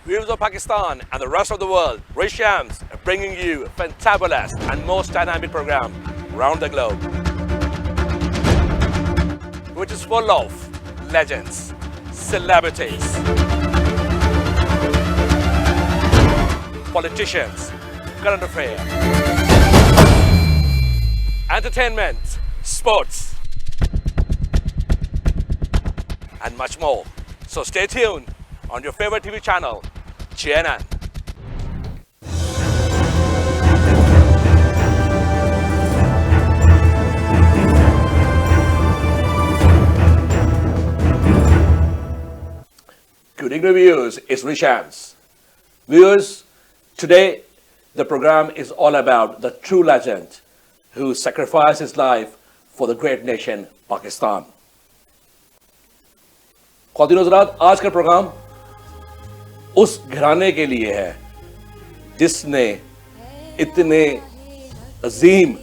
Viewers of Pakistan and the rest of the world, Rich Shams are bringing you a fantabulous and most dynamic program around the globe, which is full of legends, celebrities, politicians, current affairs, entertainment, sports, and much more. So stay tuned on your favorite TV channel, CNN. Good evening, viewers. It's Rich Shams. Viewers, today the program is all about the true legend who sacrificed his life for the great nation Pakistan. ख़वातीन हज़रात, आज का programme उस घराने के लिए है जिसने इतने अजीम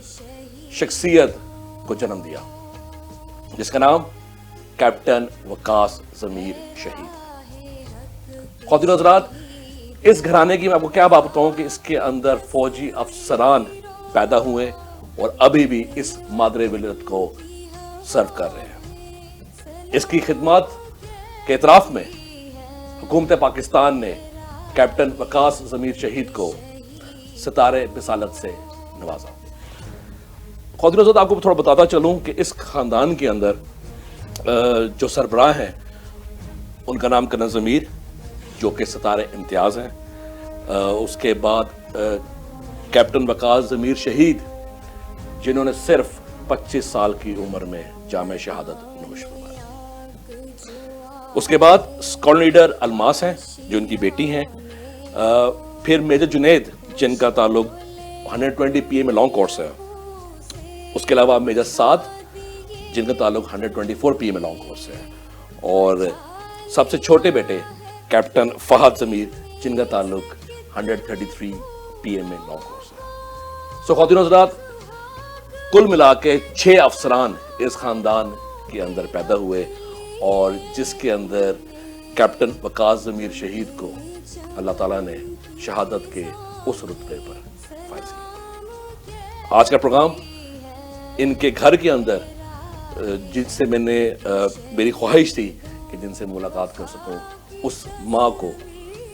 शख्सियत को जन्म दिया, जिसका नाम कैप्टन वकास ज़मीर शहीद। ख़वातीन हज़रात, इस घराने की मैं आपको क्या बात बताऊं कि इसके अंदर फौजी अफसरान पैदा हुए और अभी भी इस मादरे विलरत को सर्व कर रहे हैं। इसकी खिदमत के इतराफ में हुकूमत पाकिस्तान ने कैप्टन वकास ज़मीर शहीद को सितारे बिसालत से नवाजा। ख़वातीन हज़रात, आपको थोड़ा बताता चलूं कि इस ख़ानदान के अंदर जो सरबराह हैं उनका नाम कर्नल ज़मीर, जो कि सितारे इम्तियाज़ हैं। उसके बाद कैप्टन वकास ज़मीर शहीद, जिन्होंने सिर्फ 25 साल की उम्र में जामे शहादत नोश फरमाया। उसके बाद स्क्वाड्रन लीडर अलमास हैं, जो उनकी बेटी हैं। फिर मेजर जुनैद, जिनका ताल्लुक 120 PA में लॉन्ग कोर्स है। उसके अलावा मेजर साद, जिनका ताल्लुक 124 PA में लॉन्ग कोर्स है। और सबसे छोटे बेटे कैप्टन फहद ज़मीर, जिनका ताल्लुक 133 PA में लॉन्ग कोर्स है। सो ख़वातीन हज़रात, कुल मिला के 6 अफसरान इस ख़ानदान के अंदर पैदा हुए और जिसके अंदर कैप्टन वकास ज़मीर शहीद को अल्लाह ताला ने शहादत के उस रुतबे पर फाइज किया। आज का प्रोग्राम इनके घर के अंदर, जिनसे मेरी ख्वाहिश थी कि जिनसे मुलाकात कर सकूं, उस माँ को,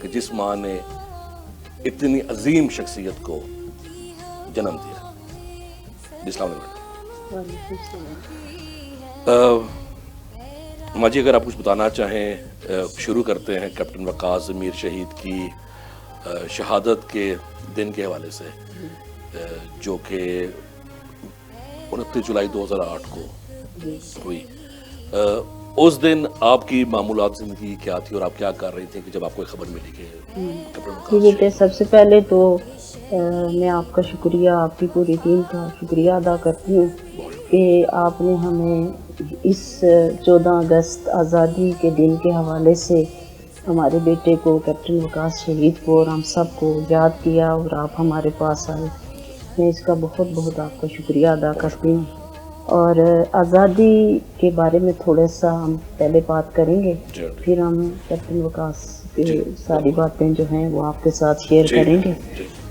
कि जिस माँ ने इतनी अजीम शख्सियत को जन्म दिया। अस्सलाम वालेकुम। माँ जी, अगर आप कुछ बताना चाहें, शुरू करते हैं कैप्टन वकास ज़मीर शहीद की शहादत के दिन के हवाले से, जो कि 29 जुलाई 2008 को हुई। उस दिन आपकी मामूलात ज़िंदगी क्या थी और आप क्या कर रही थी कि जब आपको खबर मिली कि कैप्टन वकास बेटे, सबसे पहले तो मैं आपका शुक्रिया, आपकी पूरी टीम का शुक्रिया अदा करती हूँ कि आपने हमें इस 14 अगस्त आज़ादी के दिन के हवाले से हमारे बेटे को, कैप्टन वकास शहीद को और हम सब को याद किया और आप हमारे पास आए। मैं इसका बहुत बहुत आपका शुक्रिया अदा करती हूँ। और आज़ादी के बारे में थोड़ा सा हम पहले बात करेंगे, फिर हम कैप्टन वकास की सारी बातें जो हैं वो आपके साथ शेयर करेंगे।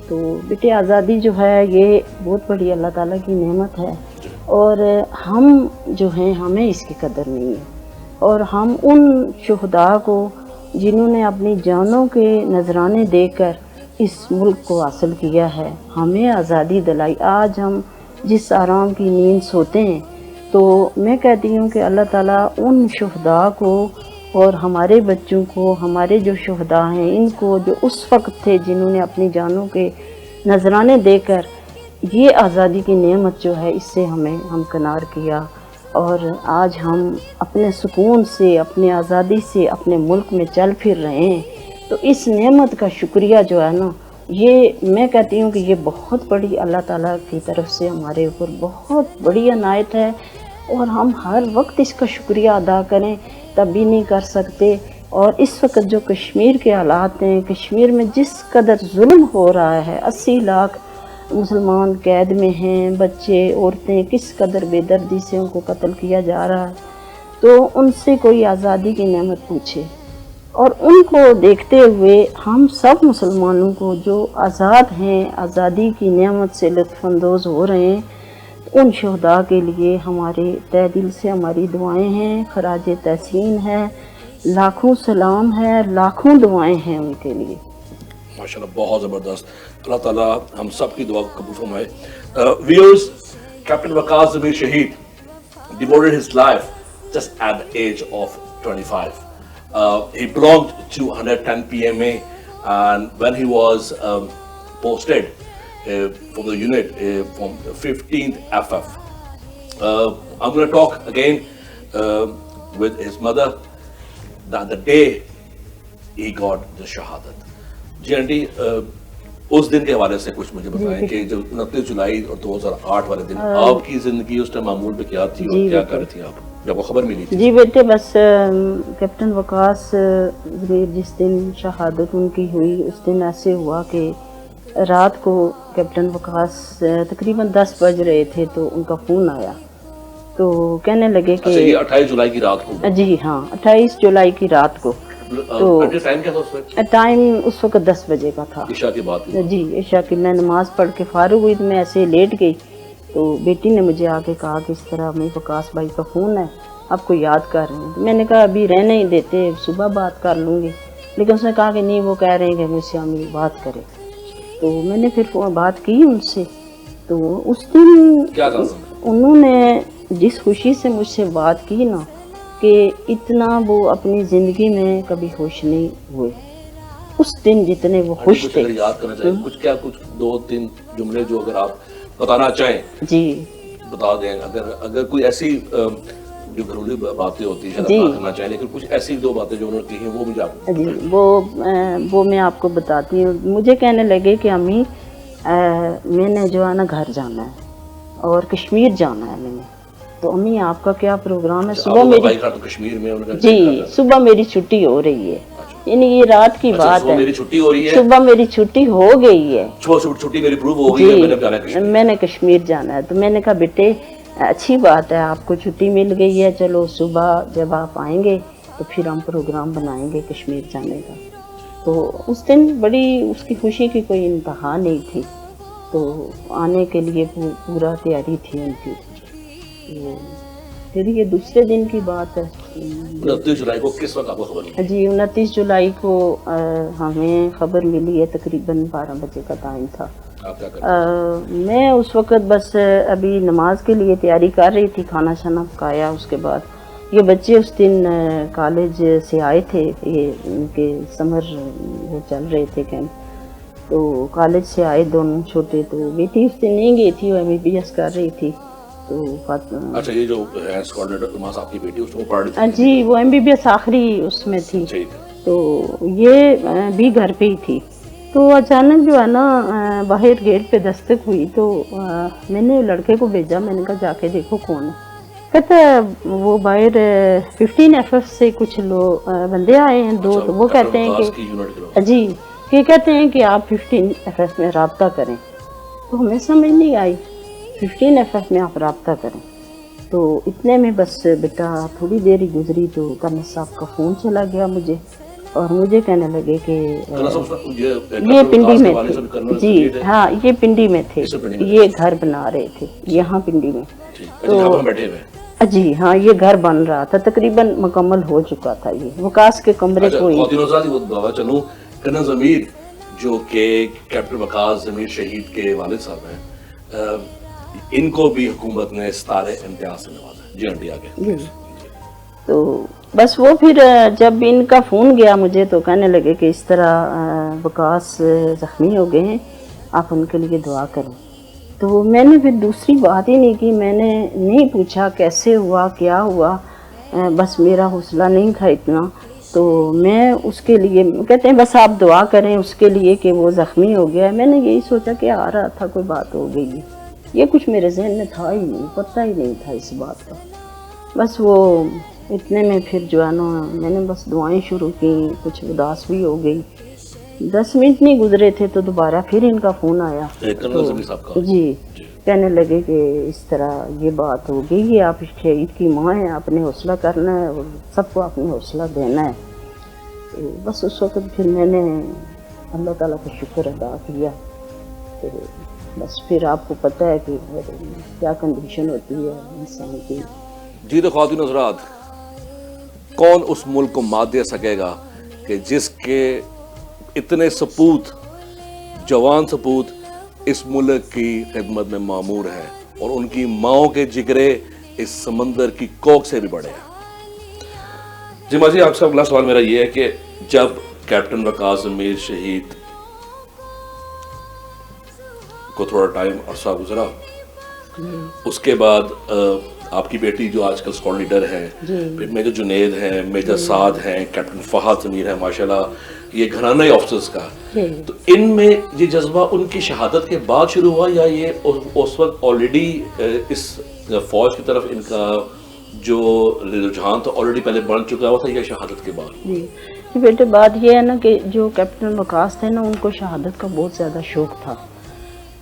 तो बेटे, आज़ादी जो है ये बहुत बड़ी अल्लाह ताला की नेमत है और हम जो हैं, हमें इसकी कदर नहीं है। और हम उन शुहदा को जिन्होंने अपनी जानों के नजराने देकर इस मुल्क को हासिल किया है, हमें आज़ादी दिलाई। आज हम जिस आराम की नींद सोते हैं, तो मैं कहती हूँ कि अल्लाह ताला उन शुहदा को और हमारे बच्चों को, हमारे जो शुहदा हैं इनको, जो उस वक्त थे जिन्होंने अपनी जानों के नजराने देकर ये आज़ादी की नेमत जो है इससे हमें हमकिनार किया और आज हम अपने सुकून से, अपने आज़ादी से अपने मुल्क में चल फिर रहे हैं। तो इस नेमत का शुक्रिया जो है ना, ये मैं कहती हूँ कि ये बहुत बड़ी अल्लाह ताला की तरफ से हमारे ऊपर बहुत बड़ी अनायत है और हम हर वक्त इसका शुक्रिया अदा करें तब भी नहीं कर सकते। और इस वक्त जो कश्मीर के हालात हैं, कश्मीर में जिस कदर जुल्म हो रहा है, 80 लाख मुसलमान कैद में हैं, बच्चे औरतें किस कदर बेदर्दी से उनको कत्ल किया जा रहा है, तो उनसे कोई आज़ादी की नेमत पूछे। اور ان کو دیکھتے ہوئے ہم سب مسلمانوں کو جو آزاد ہیں، آزادی کی نعمت سے لطف اندوز ہو رہے ہیں، ان شہداء کے لیے ہمارے تہ دل سے ہماری دعائیں ہیں، خراج تحسین ہے، لاکھوں سلام ہے، لاکھوں دعائیں ہیں ان کے لیے. ماشاءاللہ بہت زبردست. اللہ تعالیٰ ہم سب کی دعا کو قبول فرمائے. Viewers, Captain Waqas Zamir Shaheed devoted his life just at the age of 25. He belonged to 110 PMA, and when he was posted from the unit from 15th FF. I'm going to talk again with his mother that the day he got the shahadat. جی aunty اس دن کے حوالے سے کچھ مجھے بتائیں کہ جو 29 جولائی اور 2008 والے دن آپ کی زندگی اس ٹائم معمول پہ کیا تھی اور کیا کر رہی تھی آپ جب وہ خبر ملی تھی؟ جی بیٹے بس کیپٹن وقاص ضمیر جس دن شہادت ان کی ہوئی اس دن ایسے ہوا کہ رات کو کیپٹن وقاص تقریباً 10 بج رہے تھے تو ان کا فون آیا تو کہنے لگے کہ یہ 28 جولائی کی رات کو؟ جی ہاں 28 جولائی کی رات کو. تو ٹائم کیا تھا اس وقت؟ ٹائم اس وقت 10 بجے کا تھا. عشاء کی بات؟ جی عشاء کی. میں نماز پڑھ کے فارغ ہوئی تو میں ایسے لیٹ گئی تو بیٹی نے مجھے آ کے کہا کہ اس طرح میں وقاص بھائی کا فون ہے آپ کو یاد کر رہے ہیں. میں نے کہا ابھی رہنے ہی دیتے صبح بات کر لوں گی. لیکن اس نے کہا کہ نہیں وہ کہہ رہے ہیں کہ مجھ سے امی بات کرے. تو میں نے پھر بات کی ان سے تو اس دن کیا کہا انہوں نے جس خوشی سے مجھ سے بات کی نا کہ اتنا وہ اپنی زندگی میں کبھی خوش نہیں ہوئے اس دن جتنے وہ خوش تھے. یاد کرنا چاہیے کچھ کیا کچھ 2-3 جملے جو اگر آپ بتانا چاہیں جی بتا دیں. اگر کوئی ایسی جو گھریلو باتیں ہوتی ہیں شاید بات کرنا چاہیں لیکن کچھ ایسی 2 باتیں جو انہوں نے کی ہیں وہ مجھے آپ جی وہ میں آپ کو بتاتی ہوں. مجھے کہنے لگے کہ امی میں نے جو ہے نا گھر جانا ہے اور کشمیر جانا ہے میں نے. تو امی آپ کا کیا پروگرام ہے؟ صبح میری کشمیر میں جی صبح میری چھٹی ہو رہی ہے یعنی یہ رات کی بات ہے. میری چھٹی ہو رہی ہے صبح میری چھٹی ہو گئی ہے چھٹی میری پروو ہو گئی ہے میں نے کشمیر جانا ہے. تو میں نے کہا بیٹے اچھی بات ہے آپ کو چھٹی مل گئی ہے چلو صبح جب آپ آئیں گے تو پھر ہم پروگرام بنائیں گے کشمیر جانے کا. تو اس دن بڑی اس کی خوشی کی کوئی انتہا نہیں تھی. تو آنے کے لیے پورا تیاری تھی ان کی. پھر یہ دوسرے دن کی بات ہے. 29 جولائی کو کس وقت آپ کو خبر ملی؟ جی 29 جولائی کو ہمیں خبر ملی ہے تقریباً 12 بجے کا ٹائم تھا. میں اس وقت بس ابھی نماز کے لیے تیاری کر رہی تھی کھانا شانا پکایا. اس کے بعد یہ بچے اس دن کالج سے آئے تھے یہ ان کے سمر وہ چل رہے تھے کیمپ تو کالج سے آئے دونوں چھوٹے. تو بیٹی اس دن نہیں گئی تھی وہ MBBS کر رہی تھی. تو اچھا یہ جو ہیڈ کوآرڈینیٹر آپ کی بیٹی اس کو پڑھ رہی تھی؟ جی وہ MBBS آخری اس میں تھی. تو یہ بھی گھر پہ ہی تھی. تو اچانک جو ہے نا باہر گیٹ پہ دستک ہوئی تو میں نے لڑکے کو بھیجا. میں نے کہا جا کے دیکھو کون ہے. کہتا وہ باہر 15 FF سے کچھ لوگ بندے آئے ہیں 2. تو وہ کہتے ہیں کہ جی یہ کہتے ہیں کہ آپ 15 FF میں رابطہ کریں. تو ہمیں سمجھ نہیں آئی 15 FF میں آپ رابطہ کریں. تو اتنے میں بس بیٹا تھوڑی دیر ہی گزری تو کرنل صاحب کا فون چلا گیا مجھے اور مجھے کہنے لگے کہ یہ پنڈی میں تھے. جی ہاں یہ پنڈی میں تھے. یہ گھر بنا رہے تھے یہاں پنڈی میں. تو جی ہاں یہ گھر بن رہا تھا تقریباً مکمل ہو چکا تھا. یہ وقاص کے کمرے کو چلوں کرنل ضمیر جو کہ کیپٹن وقاص ضمیر شہید کے والد صاحب ہیں ان کو بھی حکومت نے ستارے امتیاز سے نوازا. جی آنٹی آگے. تو بس وہ پھر جب ان کا فون گیا مجھے تو کہنے لگے کہ اس طرح وقاص زخمی ہو گئے ہیں آپ ان کے لیے دعا کریں. تو میں نے پھر دوسری بات ہی نہیں کی. میں نے نہیں پوچھا کیسے ہوا کیا ہوا. بس میرا حوصلہ نہیں تھا اتنا. تو میں اس کے لیے کہتے ہیں بس آپ دعا کریں اس کے لیے کہ وہ زخمی ہو گیا ہے. میں نے یہی سوچا کہ آ رہا تھا کوئی بات ہو گئی ہے. یہ کچھ میرے ذہن میں تھا ہی نہیں پتہ ہی نہیں تھا اس بات کا. بس وہ اتنے میں پھر جو ہے نا میں نے بس دعائیں شروع کی. کچھ اداس بھی ہو گئی. 10 منٹ نہیں گزرے تھے تو دوبارہ پھر ان کا فون آیا. جی کہنے لگے کہ اس طرح یہ بات ہو گئی ہے آپ شہید کی ماں ہیں آپ نے حوصلہ کرنا ہے اور سب کو آپ نے حوصلہ دینا ہے. तो बस उस वक़्त फिर मैंने अल्लाह ताला का शुक्र अदा किया। तो बस फिर आपको पता है कि क्या कंडीशन होती है इंसान की। जी तो ख्वातीन हज़रात, कौन उस मुल्क को मात दे सकेगा कि जिसके इतने सपूत, जवान सपूत इस मुल्क की खिदमत में मामूर हैं और उनकी माओं के जिगरे इस समंदर की कोख से भी बड़े हैं। जी माजी, आपसे अगला सवाल मेरा ये है कि जब कैप्टन वकास ज़मीर शहीद को थोड़ा टाइम अरसा गुजरा, उसके बाद आपकी बेटी जो आजकल स्क्वाड लीडर हैं, मेजर जुनेद हैं, मेजर साद हैं, कैप्टन फहद ज़मीर है, माशाल्लाह ये घराना ही ऑफिसर्स का, तो इनमें ये जज्बा उनकी शहादत के बाद शुरू हुआ या ये उस वक्त ऑलरेडी इस फौज की तरफ इनका जो रुझान था ऑलरेडी पहले बन चुका हुआ था या शहादत के बाद? जी बेटे, बात ये है ना कि जो कैप्टन वकास थे ना, उनको शहादत का बहुत ज़्यादा शौक़ था।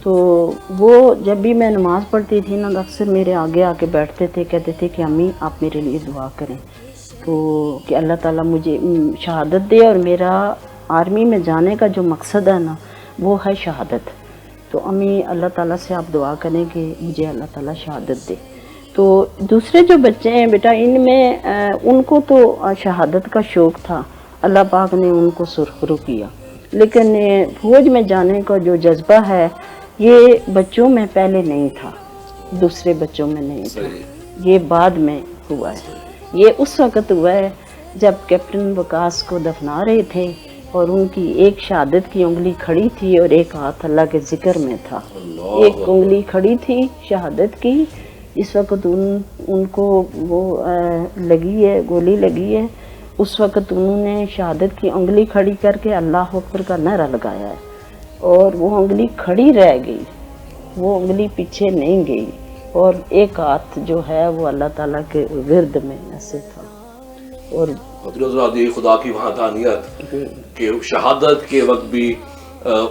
तो वो जब भी मैं नमाज़ पढ़ती थी ना, अक्सर मेरे आगे आके बैठते थे, कहते थे कि अम्मी आप मेरे लिए दुआ करें, तो कि अल्लाह ताला मुझे शहादत दे, और मेरा आर्मी में जाने का जो मकसद है ना वो है शहादत। तो अम्मी अल्लाह ताला से आप दुआ करें कि मुझे अल्लाह ताला शहादत दे। तो दूसरे जो बच्चे हैं बेटा, इनमें उनको तो शहादत का शौक़ था, अल्लाह पाक ने उनको सुरखरू किया, लेकिन फौज में जाने का जो जज्बा है ये बच्चों में पहले नहीं था, दूसरे बच्चों में नहीं था, ये बाद में हुआ है। ये उस वक़्त हुआ है जब कैप्टन वकास को दफना रहे थे और उनकी एक शहादत की उंगली खड़ी थी और एक हाथ अल्लाह के ज़िक्र में था। एक उंगली खड़ी थी शहादत की, इस वक़्त उनको वो लगी है, गोली लगी है, उस वक़्त उन्होंने शहादत की उंगली खड़ी करके अल्लाह अकबर का नारा लगाया है और वो उंगली खड़ी रह गई, वो उंगली पीछे नहीं गई, और एक हाथ जो है वो अल्लाह ताला के विरद में ऐसे था। और खुदा की वहाँ तानियत कि शहादत के वक्त भी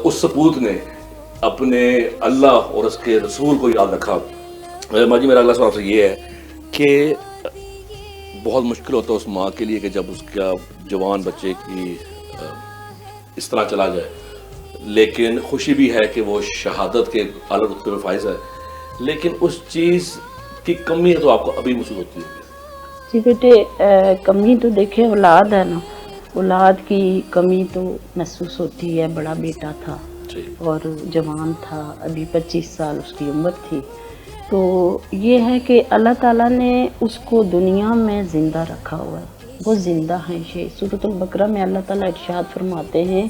उस सपूत ने अपने अल्लाह और उसके रसूल को याद रखा। माजी, मेरा अगला सवाल आपसे ये है कि बहुत मुश्किल होता है उस माँ के लिए कि जब उसका जवान बच्चे की इस तरह चला जाए, लेकिन खुशी भी है कि वो शहादत के आला रुतबे में फाइज है, लेकिन उस चीज़ की कमी तो आपको अभी महसूस होती है? जी बेटे, कमी तो देखे औलाद है ना, औलाद की कमी तो महसूस होती है। बड़ा बेटा था और जवान था, अभी 25 साल उसकी उम्र थी। तो ये है कि अल्लाह ताला ने उसको दुनिया में ज़िंदा रखा हुआ है, वो ज़िंदा हैं। सूरतुल बकरा में अल्लाह ताला इरशाद फरमाते हैं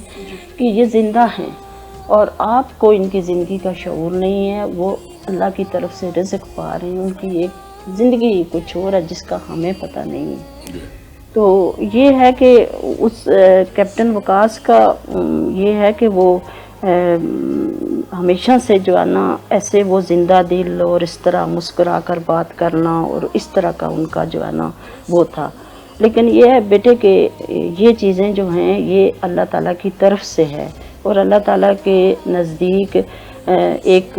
कि ये ज़िंदा हैं और आपको इनकी ज़िंदगी का शऊर नहीं है, वो अल्लाह की तरफ से रिज़्क़ पा रहे हैं, उनकी एक ज़िंदगी कुछ और है जिसका हमें पता नहीं है। तो ये है कि उस कैप्टन वकास का ये है कि वो हमेशा से जो है ना ऐसे वो ज़िंदा दिल और इस तरह मुस्कुरा कर बात करना और इस तरह का उनका जो है ना वो था। लेकिन ये है बेटे कि ये चीज़ें जो हैं ये अल्लाह ताला की तरफ से है, और अल्लाह ताला के नज़दीक एक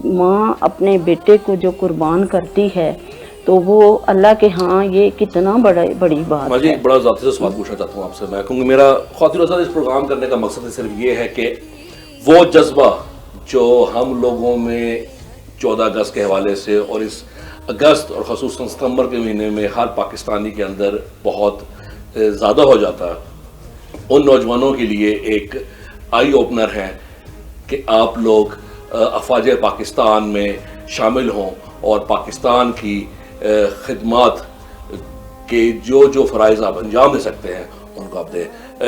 माँ अपने बेटे को जो कुर्बान करती है तो वो अल्लाह के हाँ ये कितना बड़ी बात है। एक बड़ा ज़ाती से सवाल पूछना चाहता हूँ आपसे मैं, क्योंकि मेरा ख़ातिन इस प्रोग्राम करने का मकसद सिर्फ ये है कि वो जज्बा जो हम लोगों में 14 अगस्त के हवाले से और इस अगस्त और ख़ुसूसन सितंबर के महीने में हर पाकिस्तानी के अंदर बहुत ज़्यादा हो जाता है, उन नौजवानों के लिए एक आई ओपनर है कि आप लोग अफवाज पाकिस्तान में शामिल हों और पाकिस्तान की खिदमत के जो फ़राइज़ आप अंजाम दे सकते हैं उनको आप दें।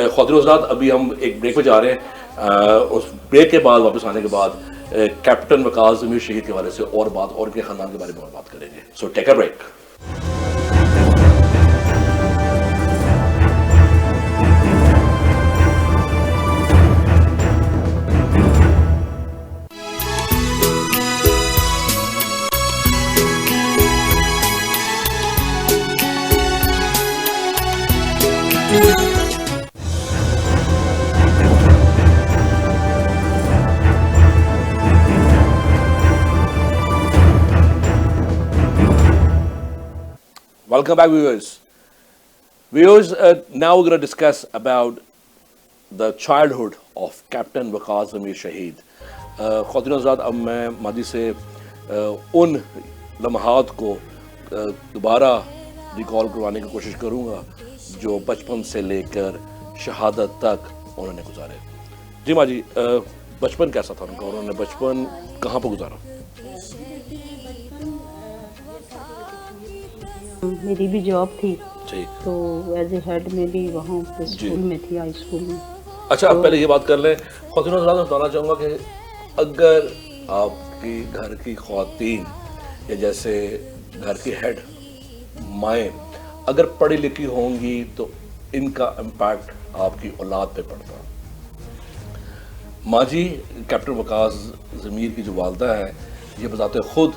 ख़ातिन हज़रात, अभी हम एक ब्रेक पे जा रहे हैं, उस ब्रेक के बाद वापस आने के बाद कैप्टन वकास ज़मीर शहीद के हवाले से और बात और उनके ख़ानदान के बारे में और बात करेंगे। So take a break. Welcome back viewers. Viewers, now we're going to discuss about the childhood of Captain Waqas Zamir Shaheed. ख़वातीन हज़रात, अब मैं मादी से उन लम्हात को दोबारा रिकॉल करवाने की कोशिश करूँगा जो बचपन से लेकर शहादत तक उन्होंने गुजारे। जी माँ जी, बचपन कैसा था उनका, उन्होंने बचपन कहाँ पर गुजारा? मेरी भी जॉब थी, ठीक, तो एज ए हेड में भी वहाँ पे स्कूल में थी, हाई स्कूल में। अच्छा, अब पहले ये बात कर लें, ख़वातीन हज़रात, मैं बताना चाहूँगा कि अगर आपकी घर की ख़वातीन या जैसे घर की हेड माएँ अगर पढ़ी लिखी होंगी तो इनका इम्पैक्ट आपकी औलाद पे पड़ता। माँ जी कैप्टन वकास ज़मीर की जो वालदा है, ये बज़ाते ख़ुद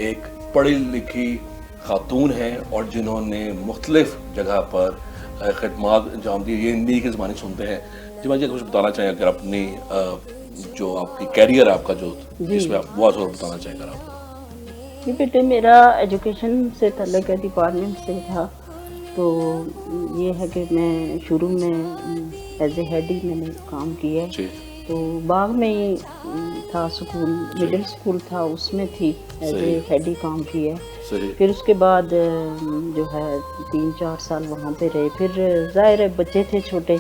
एक पढ़ी लिखी खातून हैं और जिन्होंने मुख्तलिफ जगह पर खिदमात अंजाम दी। ये हिंदी की ज़बानी सुनते हैं। जी माँ जी, कुछ बताना चाहें अगर अपनी जो आपकी कैरियर है आपका जो जिसमें आप बहुत और बताना चाहें अगर आप? जी बेटे, मेरा एजुकेशन से ताल्लुक़ है, डिपार्टमेंट से था। तो ये है कि मैं शुरू में एज ए हेड ही मैंने काम किया है। तो बाग में ही था स्कूल, मिडिल स्कूल था, उसमें थी, एज ए हेड ही काम किया है। फिर उसके बाद जो है 3-4 साल वहाँ पे रहे। फिर ज़ाहिर है बच्चे थे छोटे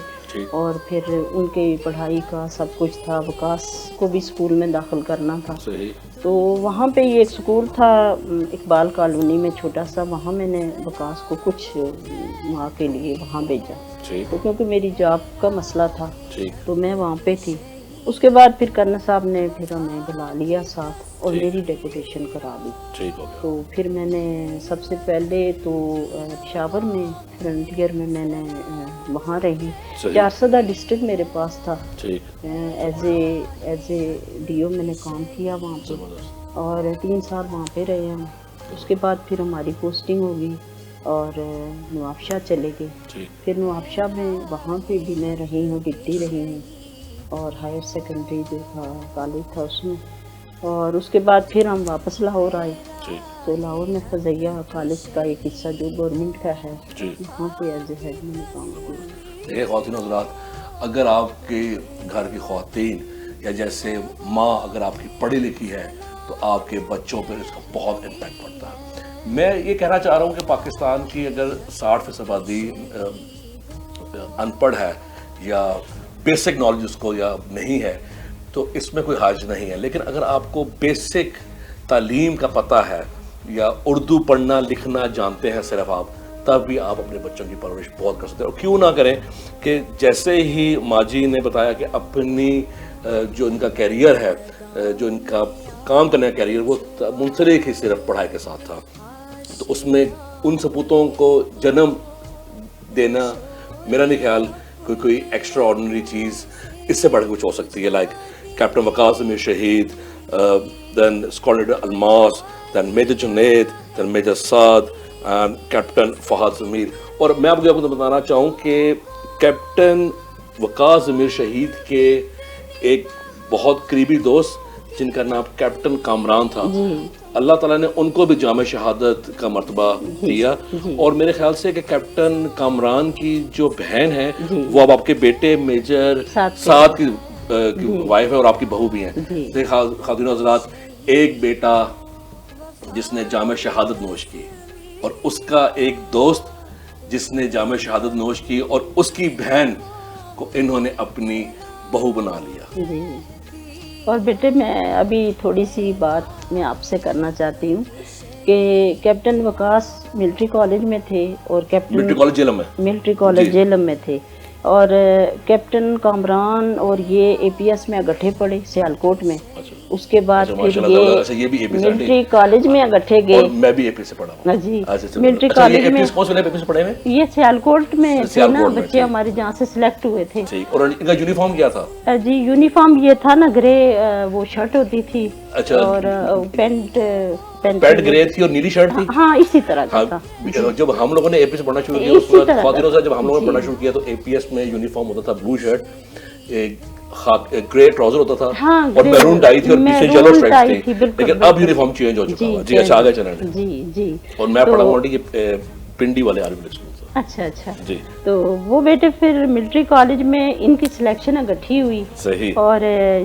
और फिर उनके पढ़ाई का सब कुछ था, वकास को भी स्कूल में दाखिल करना था। तो वहाँ पे ये एक स्कूल था इकबाल कॉलोनी में छोटा सा, वहाँ मैंने वकास को कुछ माह के लिए वहाँ भेजा। तो क्योंकि मेरी जॉब का मसला था तो मैं वहाँ पे थी। उसके बाद फिर कर्नल साहब ने फिर हमें बुला लिया साथ और मेरी डेपुटेशन करा दी। तो फिर मैंने सबसे पहले तो पेशावर में फ्रंटियर में मैंने वहाँ रही। 400 डिस्ट्रिक्ट मेरे पास था। एज ए डीओ मैंने काम किया वहाँ पे और 3 साल वहाँ पे रहे हम। उसके बाद फिर हमारी पोस्टिंग हो गई और नवाबशाह चले गए। फिर नवाबशाह में वहाँ पे भी मैं रही हूँ, डिप्टी रही हूँ और हायर सेकेंडरी जो था कॉलेज था उसमें। और उसके बाद फिर हम वापस लाहौर आए। तो लाहौर में फजैया कॉलेज का एक हिस्सा जो गवर्नमेंट का है, वहाँ पे एज ए हेड मैंने काम किया। देखिए ख़वातीन हज़रात, अगर आपके घर की ख़वातीन या जैसे माँ अगर आपकी पढ़ी लिखी है तो आपके बच्चों पर इसका बहुत इम्पैक्ट पड़ता है। मैं ये कहना चाह रहा हूँ कि पाकिस्तान की अगर 60% आबादी अनपढ़ है या बेसिक नॉलेज उसको या नहीं है तो इसमें कोई हर्ज नहीं है। लेकिन अगर आपको बेसिक तालीम का पता है या उर्दू पढ़ना लिखना जानते हैं सिर्फ आप, तब भी आप अपने बच्चों की परवरिश बहुत कर सकते हैं। और क्यों ना करें कि जैसे ही माजी ने बताया कि अपनी जो इनका कैरियर है, जो इनका काम करने का कैरियर, वो मुंसलिक ही सिर्फ पढ़ाई के साथ था। तो उसमें उन सपूतों को जन्म देना, मेरा नहीं ख्याल कोई एक्स्ट्रा ऑर्डिनरी चीज़ इससे बढ़ कुछ हो सकती है। लाइक कैप्टन वकास ज़मीर शहीद, then squadron leader Almas, then major Junaid, then major Saad and captain Fahad Zameer. और मैं आपको बताना चाहूँ कि कैप्टन वकास ज़मीर शहीद के एक बहुत करीबी दोस्त जिनका नाम कैप्टन कामरान था, अल्लाह ताला ने उनको भी जामे शहादत का मर्तबा दिया। और मेरे ख्याल से कि कैप्टन कामरान की जो बहन है वो अब आपके बेटे मेजर साद की वाइफ है और आपकी बहू भी हैं। ख़वातीन हज़रात, एक बेटा जिसने जामे शहादत नोश की और उसका एक दोस्त जिसने जामे शहादत नोश की और उसकी बहन को इन्होंने अपनी बहू बना लिया। और बेटे, मैं अभी थोड़ी सी बात मैं आपसे करना चाहती हूँ कि कैप्टन वकास मिलिट्री कॉलेज में थे और कैप्टन मिलिट्री कॉलेज जेलम में थे और कैप्टन कामरान और ये एपीएस में अगट्ठे पड़े सियालकोट में। उसके बाद फिर ये मिलिट्री कॉलेज में अगट्ठे गए। मैं भी एपी से पढ़ा हूं। जी, मिलिट्री कॉलेज में। कौन से एपी से पढ़े हैं? ये सियालकोट में थे ना बच्चे हमारे, जहाँ से सिलेक्ट हुए थे। और इनका यूनिफॉर्म क्या था? जी, यूनिफॉर्म ये था ना, ग्रे वो शर्ट होती थी और पैंट ग्रे थी और नीली शर्ट थी। हाँ, इसी तरह का था। जब हम लोगों ने एपी से पढ़ना शुरू किया, उसके बाद ख़वातीनों से जब हम लोगों ने पढ़ना शुरू किया तो एपीएस में यूनिफॉर्म होता था ब्लू शर्ट, एक ग्रे ट्राउजर होता था। हाँ, और मैरून टाई थी और पीछे येलो स्ट्राइप्स थी। लेकिन अब यूनिफॉर्म चेंज हो चुका है। जी, अच्छा, आगे चलें। जी। और मैं पढ़ा हुआ पिंडी वाले आर्मी स्कूल से। اچھا اچھا جی تو وہ بیٹے پھر ملٹری کالج میں ان کی سلیکشن اکٹھی ہوئی صحیح اور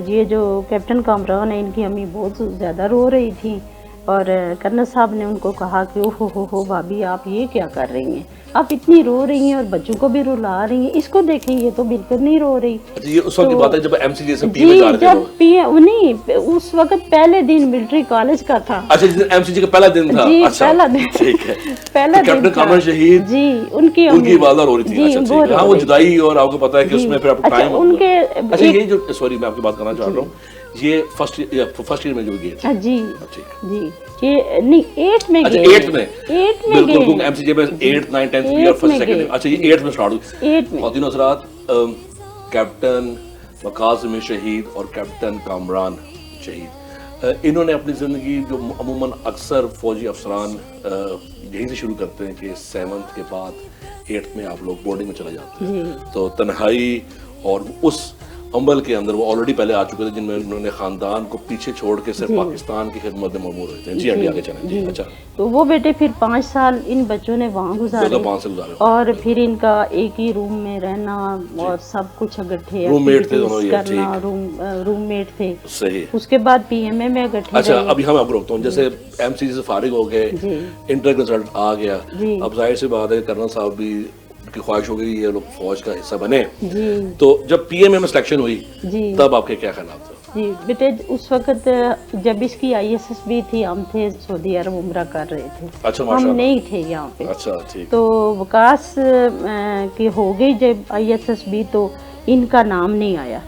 یہ جو کیپٹن کامران ہے ان کی امی بہت زیادہ رو رہی تھی اور کرنل صاحب نے ان کو کہا کہ اوہ ہو بھابھی آپ یہ کیا کر رہی ہیں، آپ اتنی رو رہی ہیں اور بچوں کو بھی رلا رہی ہیں، اس کو دیکھیں یہ تو بالکل نہیں رو رہی۔ اچھا یہ اس وقت کی تو بات ہے جب ایم سی جی سے پی میں جی جا رہے تھے جب لوگ؟ پی نہیں اس وقت پہلے دن ملٹری کالج کا تھا، اچھا جس دن ایم سی جی کا پہلا دن تھا، جی اچھا پہلا دن، ٹھیک ہے، پہلا تو دن کیپٹن تھا کامران شہید جی، ان کی ان کی امی والدہ رو رہی تھی، جی اچھا وہ ٹھیک ہے، رو ہاں وہ رہی جدائی اور آپ کو پتا ہے کہ اس جی۔ میں پھر آپ اچھا ٹائم ان کے اچھا یہ جو سوری میں آپ کی بات کرنا چاہ رہا ہوں، یہ فرسٹ ایئر میں جو گئے تھے، جی ٹھیک ہے، جی یہ نہیں 8 میں اچھا گئے 8 میں 8 میں بالکل گئے کیونکہ ایم سی جی میں 8 9 10 بھی اور 8 فرسٹ میں سیکنڈ گئے، اچھا یہ 8 میں سٹارٹ ہوئی۔ 8 میں خواتین و حضرات، کیپٹن وقاص ضمیر شہید اور کیپٹن کامران شہید، انہوں نے اپنی زندگی جو عموماً اکثر فوجی افسران یہیں سے شروع کرتے ہیں کہ 7th کے بعد 8th میں آپ لوگ بورڈنگ میں چلے جاتے ہیں، تو تنہائی اور اس عمل کے اندر وہ آلریڈی پہلے آ چکے تھے جن میں انہوں نے خاندان کو پیچھے چھوڑ کے صرف پاکستان کی خدمت میں مأمور ہوئے تھے۔ جی آنٹی آگے چلیں۔ جی اچھا تو وہ بیٹے پھر 5 سال ان بچوں نے وہاں گزارے 5 سے گزارے اور پھر ان کا ایک ہی روم میں رہنا اور سب کچھ اکٹھے روم میٹ تھے دونوں ایکٹیویٹیز یہ، کرنا، ٹھیک روم میٹ تھے۔ صحیح۔ اس کے بعد پی ایم اے میں اکٹھے اچھا رہے۔ ابھی ہم آپ کو روکتا ہوں، جیسے ایم سی جی سے فارغ ہو گئے، جی انٹر کا رزلٹ آ گیا، جی اب ظاہر سی بات ہے کرنل صاحب بھی کی خواہش ہو گئی یہ لوگ فوج کا حصہ بنے، جی تو جب پی ایم اے میں سلیکشن ہوئی جی تب آپ کے کیا خیالات تھے؟ جی بیٹے اس وقت جب اس کی آئی ایس ایس بھی تھی، ہم تھے سعودی عرب عمرہ کر رہے تھے، اچھا ہم ماشاء اللہ، نہیں تھے یہاں پہ۔ اچھا ٹھیک، تو وکاس کی ہو گئی جب آئی ایس ایس بی تو ان کا نام نہیں آیا،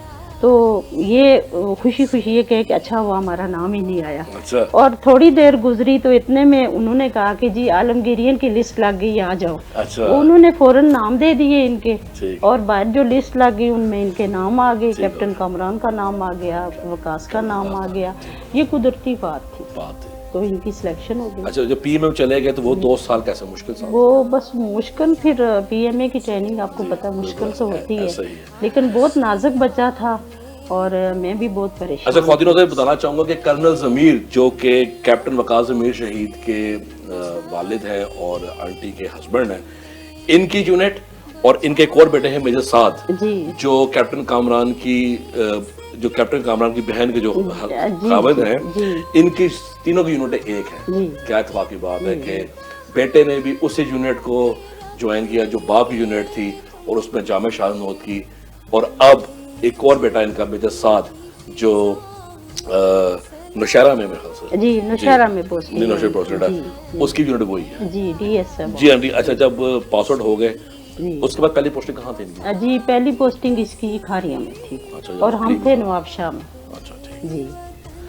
تو یہ خوشی خوشی یہ کہے کہ اچھا ہوا ہمارا نام ہی نہیں آیا۔ اچھا اور تھوڑی دیر گزری تو اتنے میں انہوں نے کہا کہ جی عالمگیرین کی لسٹ لگ گئی آ جاؤ، اچھا انہوں نے فوراً نام دے دیے ان کے، ٹھیک اور بعد جو لسٹ لگ گئی ان میں ان کے نام آ گئے، ٹھیک کیپٹن کامران کا نام آ گیا، وکاس کا نام آ گیا، یہ قدرتی بات تھی، بات ہے۔ تو ان کی سلیکشن ہو گئی۔ اچھا جب پی ایم اے چلے گئے تو وہ 2 سال کیسے مشکل سال؟ وہ بس مشکل، پھر پی ایم اے کی ٹریننگ آپ کو پتہ مشکل تو ہوتی ہے، ایسا ہی ہے۔ لیکن بہت نازک بچہ تھا اور میں بھی بہت پریشان۔ اچھا خواتین سے بتانا چاہوں گا کہ کرنل ضمیر جو کہ کیپٹن وقاص ضمیر شہید کے والد ہیں اور آنٹی کے ہسبینڈ ہیں، ان کی یونٹ اور ان کے ایک اور بیٹے ہیں میجر سعد جی جو کیپٹن کامران کی بہن کے جو خاوند ہیں، جی ان کی تینوں کی یونٹیں ایک ہیں۔ جی کیا اتفاق کی بات ہے کہ بیٹے نے بھی اسی یونٹ کو جوائن کیا جو باپ کی یونٹ تھی اور اس میں جامع شاہ نوت کی، اور اب ایک اور بیٹا ان کا میجر سعد جو نوشہرہ میں میرے خیال سے جی نوشہرہ میں پوسٹ نوشہرہ پوسٹڈ ہے، اس کی یونٹ وہی ہے۔ جی ڈی ایس ہے جی آنٹی اچھا جب پاس آؤٹ ہو گئے جی اس کے بعد پہلی پوسٹنگ کہاں تھی ان کی؟ جی پہلی پوسٹنگ اس کی کھاریاں میں تھی اچھا اور ہم تھے نواب شاہ میں۔ اچھا ٹھیک، جی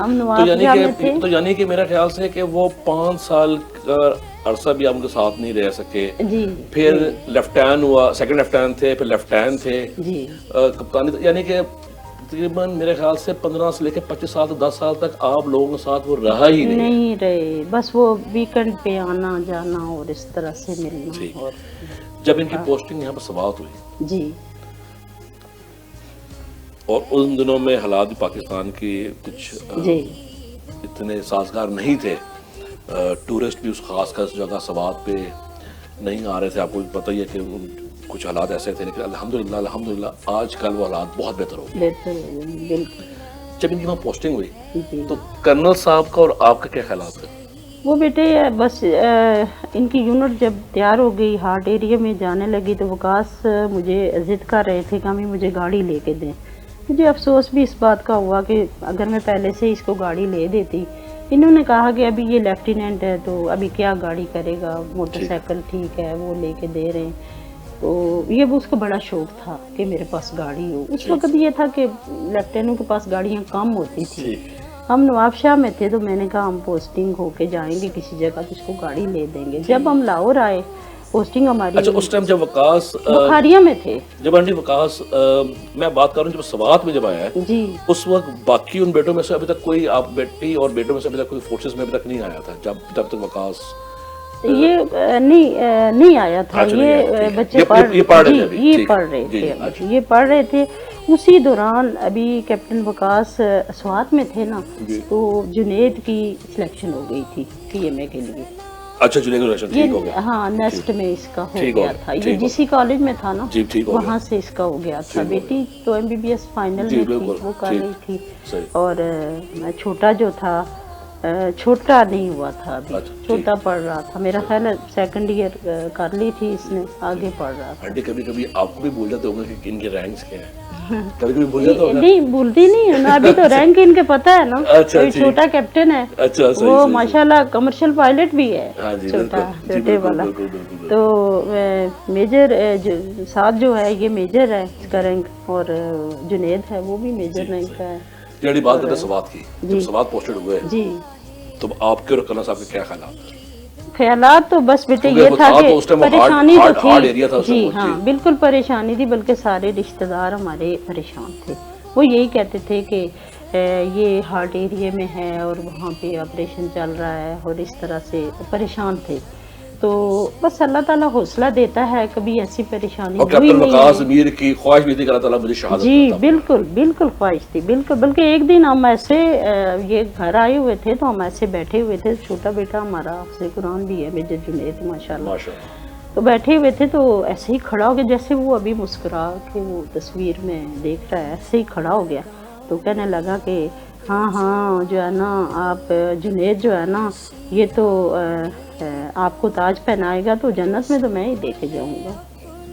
ہم تو نواب شاہ میں تھے۔ یعنی کہ میرا خیال سے کہ وہ 5 سال کا عرصہ بھی آپ ان کے ساتھ نہیں رہ سکے، جی پھر لیفٹینٹ ہوا، سیکنڈ لیفٹینٹ تھے، پھر لیفٹینٹ تھے، جی کپتانی، یعنی کہ تقریباً میرے خیال سے 15 سے لے کے 25 سال تک 10 سال تک آپ لوگوں کے ساتھ وہ رہا ہی نہیں۔ نہیں رہے، بس وہ ویکنڈ پہ آنا جانا اور اس طرح سے ملنا۔ اور جب ان کی پوسٹنگ یہاں پر سماعت ہوئی جی اور ان دنوں میں حالات بھی پاکستان کی کچھ جی اتنے سازگار نہیں تھے، ٹورسٹ بھی اس خاص خاص جگہ سوات پہ نہیں آ رہے تھے، آپ کو پتہ ہی ہے کہ کچھ حالات ایسے تھے، لیکن الحمدللہ آج کل وہ حالات بہت بہتر ہو گئے۔ بہتر ہے، بالکل۔ جب ان کی وہاں پوسٹنگ ہوئی جی تو کرنل صاحب کا اور آپ کا کیا خیالات تھے؟ وہ بیٹے بس ان کی یونٹ جب تیار ہو گئی، ہارٹ ایریا میں جانے لگی، تو وکاس مجھے ضد کر رہے تھے کہ ہمیں مجھے گاڑی لے کے دیں۔ مجھے افسوس بھی اس بات کا ہوا کہ اگر میں پہلے سے اس کو گاڑی لے دیتی۔ انہوں نے کہا کہ ابھی یہ لیفٹیننٹ ہے تو ابھی کیا گاڑی کرے گا، موٹر سائیکل ٹھیک ہے وہ لے کے دے رہے ہیں۔ تو یہ اس کو بڑا شوق تھا کہ میرے پاس گاڑی ہو۔ اس وقت یہ تھا کہ لیفٹیننٹ کے پاس گاڑیاں کم ہوتی تھی، ہم نواب شاہ میں تھے، تو میں نے کہا ہم پوسٹنگ ہو کے جائیں گے کسی جگہ تو اس کو گاڑی لے دیں گے۔ جب ہم لاہور آئے پوسٹنگ ہماری، اچھا اس ٹائم جب وکاس بخاریہ میں تھے، جب آنٹی وکاس میں بات کر رہا ہوں جب سوات میں جب آیا ہے جی اس وقت باقی ان بیٹوں میں سے ابھی تک کوئی، آپ بیٹی اور بیٹوں میں سے ابھی تک کوئی فورسز میں ابھی تک نہیں آیا تھا جب تک وکاس یہ نہیں آیا تھا، یہ بچے پڑھ رہے تھے، یہ پڑھ رہے تھے۔ اسی دوران ابھی کیپٹن وکاس سوات میں تھے نا، تو جنید کی سلیکشن ہو گئی تھی پی ایم اے کے لیے، अच्छा जुनेद रशन ठीक हो गया, हाँ नेस्ट में इसका हो ठीक हो गया गया, था, ये ठीक हो जिसी कॉलेज में था ना, जी ठीक हो वहाँ गया, से इसका हो गया था। ठीक हो बेटी तो MBBS फाइनल जी, में थी, बिल्कुल, वो कर ठीक, रही थी, सही। और छोटा जो था, छोटा नहीं हुआ था अभी, अच्छा, छोटा पढ़ रहा था, मेरा ख्याल है सेकंड ईयर कर ली थी इसने, आगे पढ़ रहा था। आंटी कभी कभी आपको भी भूल जाते होंगे कि इनके रैंक्स क्या हैं, कभी कभी भूल जाता होगा? नहीं भूलती नहीं हूँ ना, अभी तो रैंक इनके पता है ना, अच्छा, अभी ठीक। छोटा कैप्टन है, अच्छा सही वो सही, माशाल्लाह कमर्शियल पायलट भी है, हाँ जी छोटा बिल्कुल, जी छोटे बिल्कुल वाला। बिल्कुल बिल्कुल तो मेजर साथ जो है ये मेजर है इसका रैंक, और जुनेद है वो भी मेजर रैंक का है बिल्कुल। बात करते हैं सवात की, जब जी। सवात पोस्टेड हुए जी। तो आपके और कन्ना साहब के क्या ख्यालात थे? ख्यालात तो बस बेटे क्योंकि ये वो था था कि तो उस टाइम वो परेशानी हार्ड तो एरिया था थी, उस टाइम जी वो, हाँ जी। बिल्कुल परेशानी थी, बल्कि सारे रिश्तेदार हमारे परेशान थे, वो यही कहते थे कि ये हार्ट एरिया में है और वहाँ पे ऑपरेशन चल रहा है, और इस तरह से परेशान थे। तो बस अल्लाह ताला हौसला देता है, कभी ऐसी परेशानी और हुई कैप्टन नहीं वकास है। अमीर की ख्वाहिश भी थी कि अल्लाह ताला मुझे शहादत जी देता। बिल्कुल बिल्कुल ख्वाहिश थी, बिल्कुल। बल्कि एक दिन हम ऐसे ये घर आए हुए थे, तो हम ऐसे बैठे हुए थे, छोटा बेटा हमारा हाफ़िज़ कुरान भी है मेजर जुनेद माशाल्लाह, माशाल्लाह। तो बैठे हुए थे, तो ऐसे ही खड़ा हो गया, जैसे वो अभी मुस्कुरा के वो तस्वीर में देख रहा है, ऐसे ही खड़ा हो गया, तो कहने लगा कि हाँ हाँ जो है ना आप जुनेद जो है ना, ये तो आपको ताज पहनाएगा तो जन्नत में तो मैं ही लेके जाऊंगा।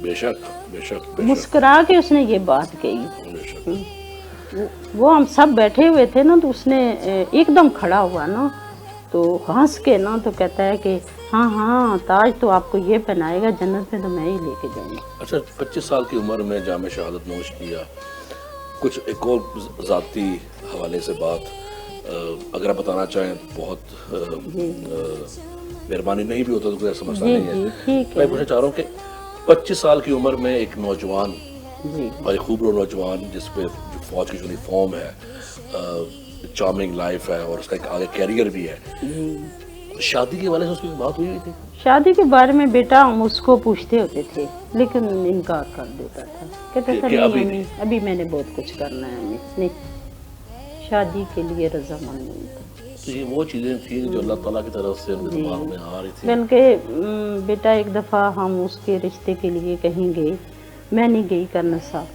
बेशक बेशक बेशक मुस्कुरा के उसने ये बात कही। बेशक। वो हम सब बैठे हुए थे ना, तो उसने एकदम खड़ा हुआ ना, तो हंस के ना तो कहता है कि हाँ हाँ ताज तो आपको ये पहनाएगा, जन्नत में तो मैं ही लेके जाऊंगा। अच्छा 25 साल की उम्र में जामे शहादत नोश किया, कुछ एक और ज़ाती हवाले से बात अगर आप बताना चाहें तो बहुत मेहरबानी, नहीं भी होता तो कोई ऐसा मसला जी नहीं है। जी ठीक मैं है पूछना चाह रहा हूँ कि 25 साल की उम्र में एक नौजवान जी। और एक खूबरो नौजवान जिस पे जो फौज की यूनिफॉर्म है, चार्मिंग लाइफ है और उसका एक आगे कैरियर भी है, शादी के वाले से उसकी बात हुई थी? शादी के बारे में बेटा हम उसको पूछते होते थे, लेकिन इनकार कर देता था, कहता था कि नहीं अभी अम्मी, अभी मैंने बहुत कुछ करना है अम्मी, नहीं शादी के लिए रजामंद नहीं था। तो ये वो चीज़ें थी जो अल्लाह ताला की तरफ से उनके दिमाग में आ रही थी। बल्कि बेटा एक दफ़ा हम उसके रिश्ते के लिए कहीं गए, मैं नहीं गई करना साहब,